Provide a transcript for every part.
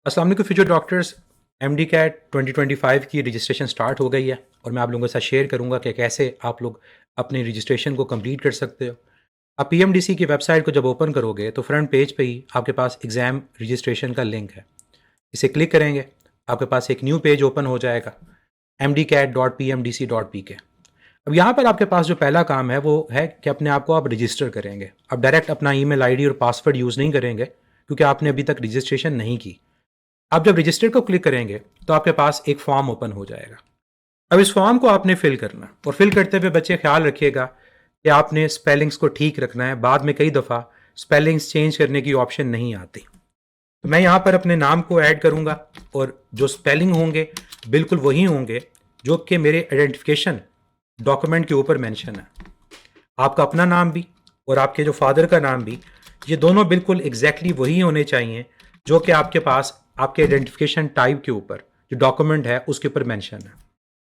अस्सलाम वालेकुम future doctors. MD cat 2025 की रजिस्ट्रेशन स्टार्ट हो गई है और मैं आप लोगों के साथ शेयर करूंगा कि कैसे आप लोग अपनी रजिस्ट्रेशन को कंप्लीट कर सकते हो। आप पीएमडीसी की वेबसाइट को जब ओपन करोगे तो फ्रंट पेज पे ही आपके पास एग्ज़ाम रजिस्ट्रेशन का लिंक है। इसे क्लिक करेंगे, आपके पास एक न्यू पेज ओपन हो जाएगा mdcat.pmdc.pk। अब यहाँ पर आपके पास जो पहला काम है वो है कि अपने आप को आप रजिस्टर करेंगे। अब डायरेक्ट अपना ईमेल आईडी और पासवर्ड यूज़ नहीं करेंगे क्योंकि आपने अभी तक रजिस्ट्रेशन नहीं की। आप जब रजिस्टर को क्लिक करेंगे तो आपके पास एक फॉर्म ओपन हो जाएगा। अब इस फॉर्म को आपने फिल करना और फिल करते हुए बच्चे ख्याल रखिएगा कि आपने स्पेलिंग्स को ठीक रखना है। बाद में कई दफ़ा स्पेलिंग्स चेंज करने की ऑप्शन नहीं आती। तो मैं यहाँ पर अपने नाम को ऐड करूँगा और जो स्पेलिंग होंगे बिल्कुल वही होंगे जो कि मेरे आइडेंटिफिकेशन डॉक्यूमेंट के ऊपर मेंशन है। आपका अपना नाम भी और आपके जो फादर का नाम भी, ये दोनों बिल्कुल एग्जैक्टली वही होने चाहिए जो कि आपके पास आपके आइडेंटिफिकेशन टाइप के ऊपर जो डॉक्यूमेंट है उसके ऊपर मेंशन है।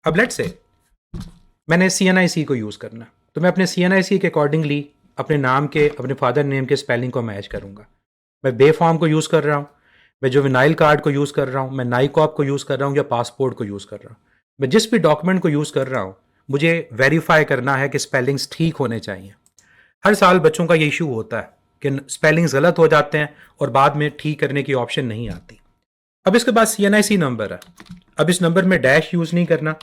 अब लेट्स से मैंने CNIC को यूज़ करना, तो मैं अपने CNIC के अकॉर्डिंगली अपने नाम के अपने फादर नेम के स्पेलिंग को मैच करूँगा। मैं बे फॉर्म को यूज़ कर रहा हूँ, मैं जो विनाइल कार्ड को यूज़ कर रहा हूँ, मैं नाइकॉप को यूज़ कर रहा हूँ या पासपोर्ट को यूज़ कर रहा हूँ। मैं जिस भी डॉक्यूमेंट को यूज़ कर रहा हूँ मुझे वेरीफाई करना है कि स्पेलिंग्स ठीक होने चाहिए। हर साल बच्चों का ये इशू होता है कि स्पेलिंग्स गलत हो जाते हैं और बाद में ठीक करने की ऑप्शन नहीं आती। अब इसके बाद CNIC नंबर है। अब इस नंबर में डैश यूज़ नहीं करना,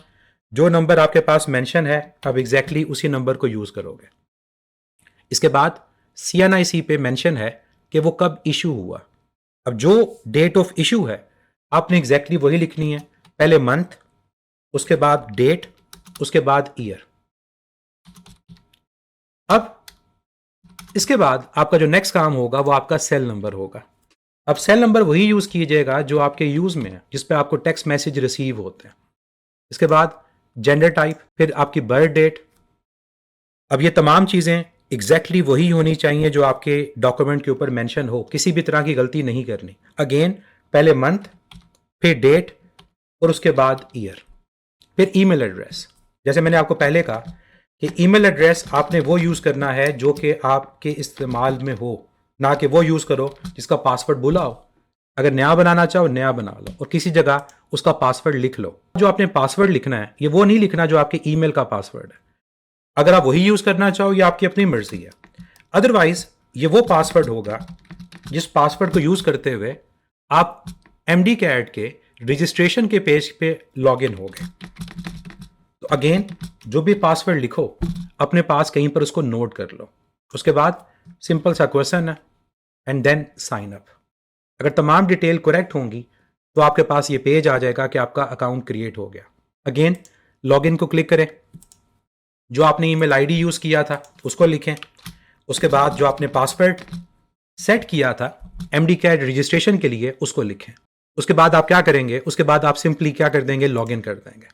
जो नंबर आपके पास मेंशन है अब एग्जैक्टली उसी नंबर को यूज़ करोगे। इसके बाद CNIC पे मेंशन है कि वो कब इशू हुआ। अब जो डेट ऑफ इशू है आपने एग्जैक्टली वही लिखनी है, पहले मंथ, उसके बाद डेट, उसके बाद ईयर। अब इसके बाद आपका जो नेक्स्ट काम होगा वो आपका सेल नंबर होगा। अब सेल नंबर वही यूज़ कीजिएगा जो आपके यूज़ में है, जिस पे आपको टेक्स्ट मैसेज रिसीव होते हैं। इसके बाद जेंडर टाइप, फिर आपकी बर्थ डेट। अब ये तमाम चीज़ें एग्जैक्टली वही होनी चाहिए जो आपके डॉक्यूमेंट के ऊपर मेंशन हो, किसी भी तरह की गलती नहीं करनी। अगेन पहले मंथ, फिर डेट और उसके बाद ईयर, फिर ईमेल एड्रेस। जैसे मैंने आपको पहले कहा कि ईमेल एड्रेस आपने वो यूज़ करना है जो कि आपके इस्तेमाल में हो, ना कि वो यूज़ करो जिसका पासवर्ड भूला हो। अगर नया बनाना चाहो नया बना लो और किसी जगह उसका पासवर्ड लिख लो। जो आपने पासवर्ड लिखना है ये वो नहीं लिखना जो आपके ईमेल का पासवर्ड है। अगर आप वही यूज़ करना चाहो ये आपकी अपनी मर्जी है। अदरवाइज ये वो पासवर्ड होगा जिस पासवर्ड को यूज़ करते हुए आप MD कैट के रजिस्ट्रेशन के पेज पे लॉग इन हो गए। तो अगेन जो भी पासवर्ड लिखो अपने पास कहीं पर उसको नोट कर लो। उसके बाद सिंपल सा क्वेश्चन है एंड देन साइन अप। अगर तमाम डिटेल करेक्ट होंगी तो आपके पास ये पेज आ जाएगा कि आपका अकाउंट क्रिएट हो गया। अगेन लॉगिन को क्लिक करें, जो आपने ईमेल आईडी यूज़ किया था उसको लिखें। उसके बाद जो आपने पासवर्ड सेट किया था MD कैट रजिस्ट्रेशन के लिए उसको लिखें। उसके बाद आप क्या करेंगे, उसके बाद आप सिंपली क्या कर देंगे, लॉगिन कर देंगे।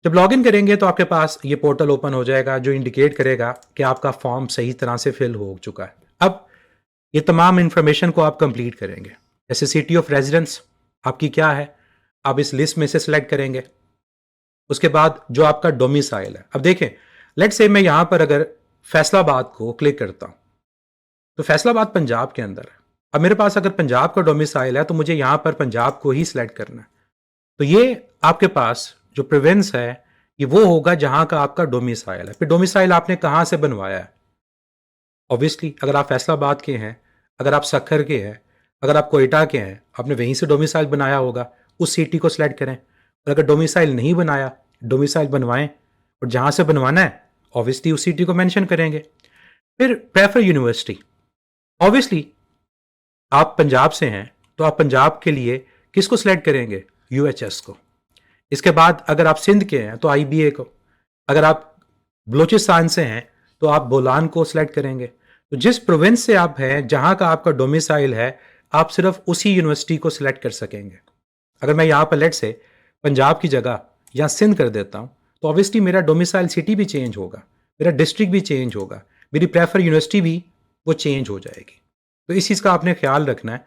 जब लॉगिन करेंगे तो आपके पास ये पोर्टल ओपन हो जाएगा जो इंडिकेट करेगा कि आपका फॉर्म सही तरह से फिल हो चुका है। अब ये तमाम इंफॉर्मेशन को आप कंप्लीट करेंगे, जैसे सिटी ऑफ रेजिडेंस आपकी क्या है, आप इस लिस्ट में से सिलेक्ट करेंगे। उसके बाद जो आपका डोमिसाइल है, अब देखें लेट्स से मैं यहाँ पर अगर फैसलाबाद को क्लिक करता हूँ तो फैसलाबाद पंजाब के अंदर है। अब मेरे पास अगर पंजाब का डोमिसाइल है तो मुझे यहाँ पर पंजाब को ही सिलेक्ट करना है। तो ये आपके पास जो प्रोविंस है ये वो होगा जहाँ का आपका डोमिसाइल है। फिर डोमिसाइल आपने कहाँ से बनवाया है, ऑब्वियसली अगर आप फैसलाबाद के हैं, अगर आप सक्खर के हैं, अगर आप कोयटा के हैं, आपने वहीं से डोमिसाइल बनाया होगा, उस सिटी को सिलेक्ट करें। और अगर डोमिसाइल नहीं बनाया, डोमिसाइल बनवाएं और जहाँ से बनवाना है ऑब्वियसली उस सिटी को मेंशन करेंगे। फिर प्रेफर यूनिवर्सिटी, ऑब्वियसली आप पंजाब से हैं तो आप पंजाब के लिए किसको सिलेक्ट करेंगे, UHS को। इसके बाद अगर आप सिंध के हैं तो IBA को, अगर आप बलोचिस्तान से हैं तो आप बोलान को सिलेक्ट करेंगे। तो जिस प्रोविंस से आप हैं, जहाँ का आपका डोमिसाइल है, आप सिर्फ उसी यूनिवर्सिटी को सिलेक्ट कर सकेंगे। अगर मैं यहाँ पर लेट से पंजाब की जगह या सिंध कर देता हूँ तो ऑब्वियसली मेरा डोमिसाइल सिटी भी चेंज होगा, मेरा डिस्ट्रिक्ट भी चेंज होगा, मेरी प्रेफर यूनिवर्सिटी भी वो चेंज हो जाएगी। तो इस चीज़ का आपने ख्याल रखना है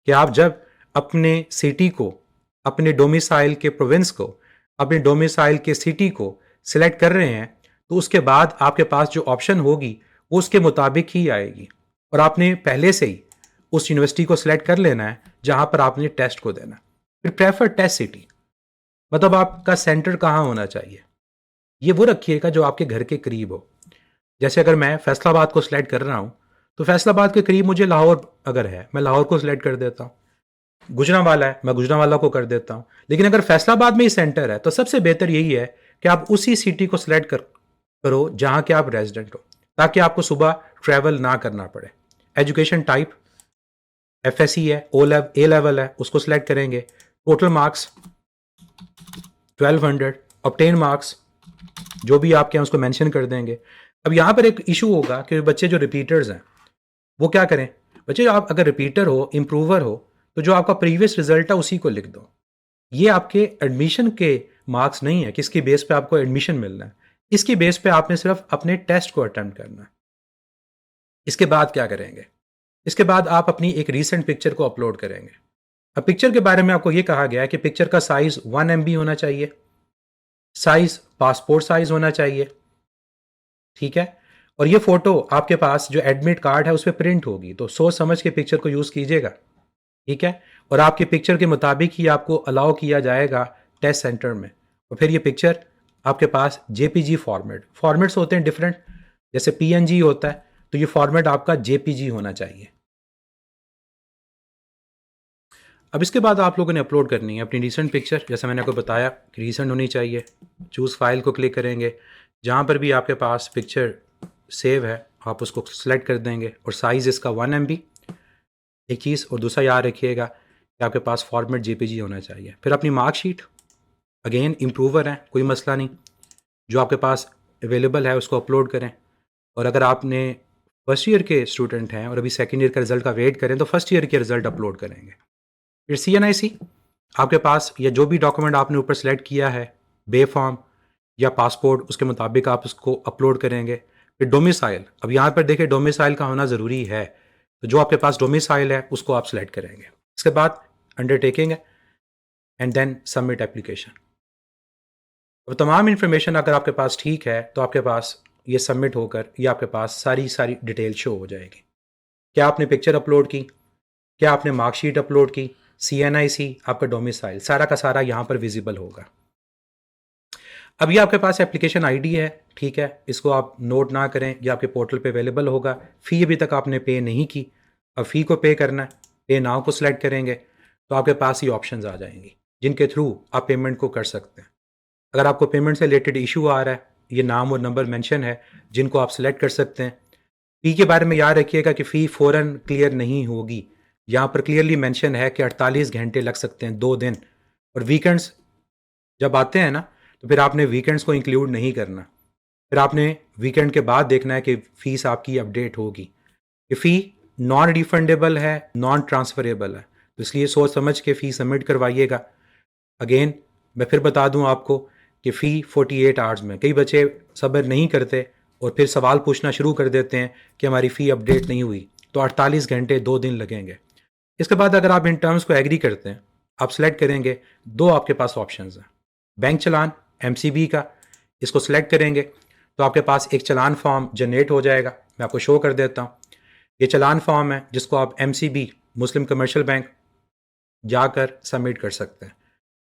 कि आप जब अपने सिटी को, अपने डोमिसाइल के प्रोविंस को, अपने डोमिसाइल के सिटी को सिलेक्ट कर रहे हैं तो उसके बाद आपके पास जो ऑप्शन होगी वो उसके मुताबिक ही आएगी। और आपने पहले से ही उस यूनिवर्सिटी को सिलेक्ट कर लेना है जहाँ पर आपने टेस्ट को देना है। फिर प्रेफर टेस्ट सिटी, मतलब आपका सेंटर कहाँ होना चाहिए, ये वो रखिएगा जो आपके घर के करीब हो। जैसे अगर मैं फैसलाबाद को सिलेक्ट कर रहा हूँ तो फैसलाबाद के करीब मुझे लाहौर अगर है, मैं लाहौर को सिलेक्ट कर देता हूँ। गुजरांवाला है, मैं गुजरांवाला को कर देता हूँ। लेकिन अगर फैसलाबाद में ही सेंटर है तो सबसे बेहतर यही है कि आप उसी सिटी को सिलेक्ट करो जहाँ के आप रेजिडेंट हो, ताकि आपको सुबह ट्रैवल ना करना पड़े। एजुकेशन टाइप एफएससी है, ए लेवल है, उसको सिलेक्ट करेंगे। टोटल मार्क्स 1200, ऑब्टेन मार्क्स जो भी आपके हैं उसको मेंशन कर देंगे। अब यहाँ पर एक इशू होगा कि बच्चे जो रिपीटर्स हैं वो क्या करें। बच्चे आप अगर रिपीटर हो, इम्प्रूवर हो, तो जो आपका प्रीवियस रिजल्ट है उसी को लिख दो। ये आपके एडमिशन के मार्क्स नहीं है, किसकी बेस पे आपको एडमिशन मिलना है, इसकी बेस पे आपने सिर्फ अपने टेस्ट को अटेम्प्ट करना है। इसके बाद क्या करेंगे, इसके बाद आप अपनी एक रीसेंट पिक्चर को अपलोड करेंगे। अब पिक्चर के बारे में आपको ये कहा गया है कि पिक्चर का साइज 1 MB होना चाहिए, साइज पासपोर्ट साइज होना चाहिए, ठीक है। और ये फोटो आपके पास जो एडमिट कार्ड है उस पर प्रिंट होगी, तो सोच समझ के पिक्चर को यूज़ कीजिएगा, ठीक है। और आपकी पिक्चर के मुताबिक ही आपको अलाउ किया जाएगा टेस्ट सेंटर में। और फिर ये पिक्चर आपके पास JPG फॉर्मेट्स होते हैं डिफरेंट, जैसे PNG होता है, तो ये फॉर्मेट आपका JPG होना चाहिए। अब इसके बाद आप लोगों ने अपलोड करनी है अपनी रीसेंट पिक्चर, जैसे मैंने आपको बताया कि रीसेंट होनी चाहिए। चूज़ फाइल को क्लिक करेंगे, जहाँ पर भी आपके पास पिक्चर सेव है आप उसको सेलेक्ट कर देंगे, और साइज़ इसका 1 MB एक चीज़। और दूसरा याद रखिएगा कि आपके पास फॉर्मेट JPG होना चाहिए। फिर अपनी मार्कशीट, अगेन इम्प्रूवर है, कोई मसला नहीं, जो आपके पास अवेलेबल है उसको अपलोड करें। और अगर आपने फर्स्ट ईयर के स्टूडेंट हैं और अभी सेकेंड ईयर के रिजल्ट का वेट करें तो फर्स्ट ईयर के रिजल्ट अपलोड करेंगे। फिर CNIC आपके पास, या जो भी डॉक्यूमेंट आपने ऊपर सेलेक्ट किया है, बे फॉर्म या पासपोर्ट, उसके मुताबिक आप उसको अपलोड करेंगे। फिर डोमिसाइल, अब यहाँ पर देखिए डोमिसाइल का होना ज़रूरी है, तो जो आपके पास डोमिसाइल है उसको आप सेलेक्ट करेंगे। इसके बाद अंडरटेकिंग है एंड देन सबमिट एप्लीकेशन। अब तमाम इन्फॉर्मेशन अगर आपके पास ठीक है तो आपके पास ये सबमिट होकर ये आपके पास सारी डिटेल शो हो जाएगी। क्या आपने पिक्चर अपलोड की, क्या आपने मार्कशीट अपलोड की, CNIC, आपका डोमिसाइल, सारा का सारा यहाँ पर विजिबल होगा। अब ये आपके पास एप्लीकेशन ID है, ठीक है, इसको आप नोट ना करें, ये आपके पोर्टल पे अवेलेबल होगा। फ़ी अभी तक आपने पे नहीं की, अब फ़ी को पे करना है। पे नाउ को सिलेक्ट करेंगे तो आपके पास ये ऑप्शंस आ जाएंगी जिनके थ्रू आप पेमेंट को कर सकते हैं। अगर आपको पेमेंट से रिलेटेड इशू आ रहा है, ये नाम और नंबर मेंशन है जिनको आप सिलेक्ट कर सकते हैं। फ़ी के बारे में याद रखिएगा कि फ़ी फ़ौरन क्लियर नहीं होगी, यहाँ पर क्लियरली मेंशन है कि 48 घंटे लग सकते हैं, 2 दिन। और वीकेंड्स जब आते हैं ना तो फिर आपने वीकेंड्स को इंक्लूड नहीं करना, फिर आपने वीकेंड के बाद देखना है कि फ़ीस आपकी अपडेट होगी। ये फ़ी नॉन रिफंडेबल है, नॉन ट्रांसफरेबल है, तो इसलिए सोच समझ के फ़ी सबमिट करवाइएगा। अगेन मैं फिर बता दूं आपको कि फ़ी 48 आवर्स में, कई बच्चे सब्र नहीं करते और फिर सवाल पूछना शुरू कर देते हैं कि हमारी फ़ी अपडेट नहीं हुई, तो 48 घंटे 2 दिन लगेंगे। इसके बाद अगर आप इन टर्म्स को एग्री करते हैं, आप सेलेक्ट करेंगे, दो आपके पास ऑप्शंस हैं, बैंक चलान MCB का, इसको सेलेक्ट करेंगे तो आपके पास एक चलान फॉर्म जनरेट हो जाएगा। मैं आपको शो कर देता हूँ, ये चलान फॉर्म है जिसको आप MCB मुस्लिम कमर्शियल बैंक जाकर सबमिट कर सकते हैं।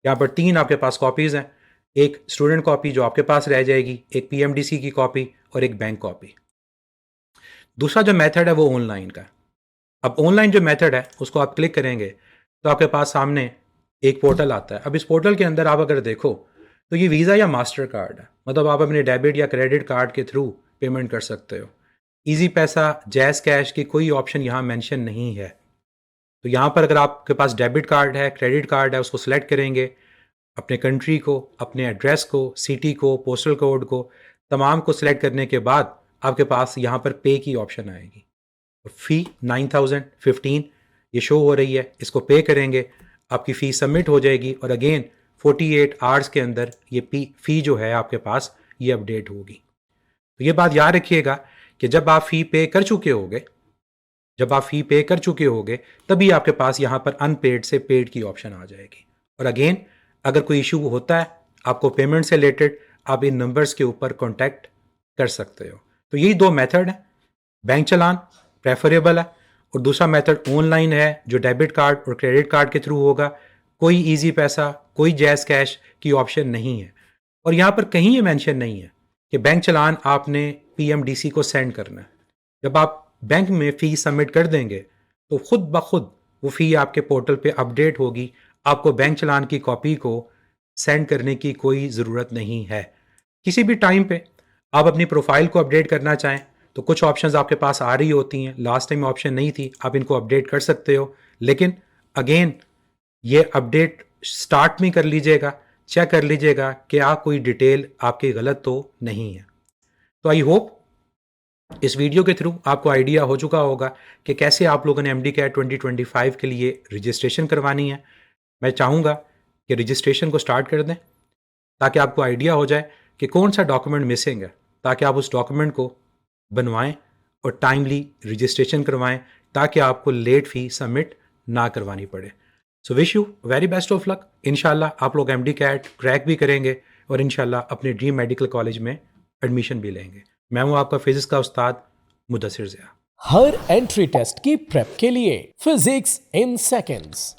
यहाँ पर 3 आपके पास कॉपीज़ हैं, एक स्टूडेंट कॉपी जो आपके पास रह जाएगी, एक PMDC की कॉपी और एक बैंक कॉपी। दूसरा जो मेथड है वो ऑनलाइन का। अब ऑनलाइन जो मेथड है उसको आप क्लिक करेंगे तो आपके पास सामने एक पोर्टल आता है। अब इस पोर्टल के अंदर आप अगर देखो तो ये वीज़ा या मास्टर कार्ड है, मतलब आप अपने डेबिट या क्रेडिट कार्ड के थ्रू पेमेंट कर सकते हो। इजी पैसा, जैज़ कैश की कोई ऑप्शन यहाँ मेंशन नहीं है। तो यहाँ पर अगर आपके पास डेबिट कार्ड है, क्रेडिट कार्ड है, उसको सेलेक्ट करेंगे, अपने कंट्री को, अपने एड्रेस को, सिटी को, पोस्टल कोड को, तमाम को सिलेक्ट करने के बाद आपके पास यहाँ पर पे की ऑप्शन आएगी। फ़ी 9015 ये शो हो रही है, इसको पे करेंगे, आपकी फ़ी सबमिट हो जाएगी और अगेन 48 आवर्स के अंदर ये फ़ी जो है आपके पास ये अपडेट होगी। तो ये बात याद रखिएगा कि जब आप फ़ी पे कर चुके होगे तभी आपके पास यहाँ पर अनपेड से पेड की ऑप्शन आ जाएगी। और अगेन अगर कोई इशू होता है आपको पेमेंट से रिलेटेड, आप इन नंबर्स के ऊपर कॉन्टैक्ट कर सकते हो। तो यही 2 मेथड हैं, बैंक चलान प्रेफरेबल है और दूसरा मेथड ऑनलाइन है जो डेबिट कार्ड और क्रेडिट कार्ड के थ्रू होगा। कोई इजी पैसा, कोई जैज़ कैश की ऑप्शन नहीं है। और यहाँ पर कहीं ये मेंशन नहीं है कि बैंक चालान आपने पीएमडीसी को सेंड करना है। जब आप बैंक में फ़ी सबमिट कर देंगे तो खुद ब खुद वो फ़ी आपके पोर्टल पे अपडेट होगी। आपको बैंक चालान की कॉपी को सेंड करने की कोई ज़रूरत नहीं है। किसी भी टाइम पे आप अपनी प्रोफाइल को अपडेट करना चाहें तो कुछ ऑप्शंस आपके पास आ रही होती हैं। लास्ट टाइम ऑप्शन नहीं थी, आप इनको अपडेट कर सकते हो। लेकिन अगेन ये अपडेट स्टार्ट में कर लीजिएगा, चेक कर लीजिएगा कि कोई डिटेल आपकी गलत तो नहीं है। तो आई होप इस वीडियो के थ्रू आपको आइडिया हो चुका होगा कि कैसे आप लोगों ने एमडी कैट 2025 के लिए रजिस्ट्रेशन करवानी है। मैं चाहूँगा कि रजिस्ट्रेशन को स्टार्ट कर दें ताकि आपको आइडिया हो जाए कि कौन सा डॉक्यूमेंट मिसिंग है, ताकि आप उस डॉक्यूमेंट को बनवाएं और टाइमली रजिस्ट्रेशन करवाएं ताकि आपको लेट फी सबमिट ना करवानी पड़े। So wish you very best of luck. इंशाल्लाह आप लोग एमडी कैट क्रैक भी करेंगे और इंशाल्लाह अपने ड्रीम मेडिकल कॉलेज में एडमिशन भी लेंगे। मैं हूं आपका फिजिक्स का उस्ताद मुदस्सिर ज़िया। हर एंट्री टेस्ट की प्रेप के लिए फिजिक्स इन सेकंड्स।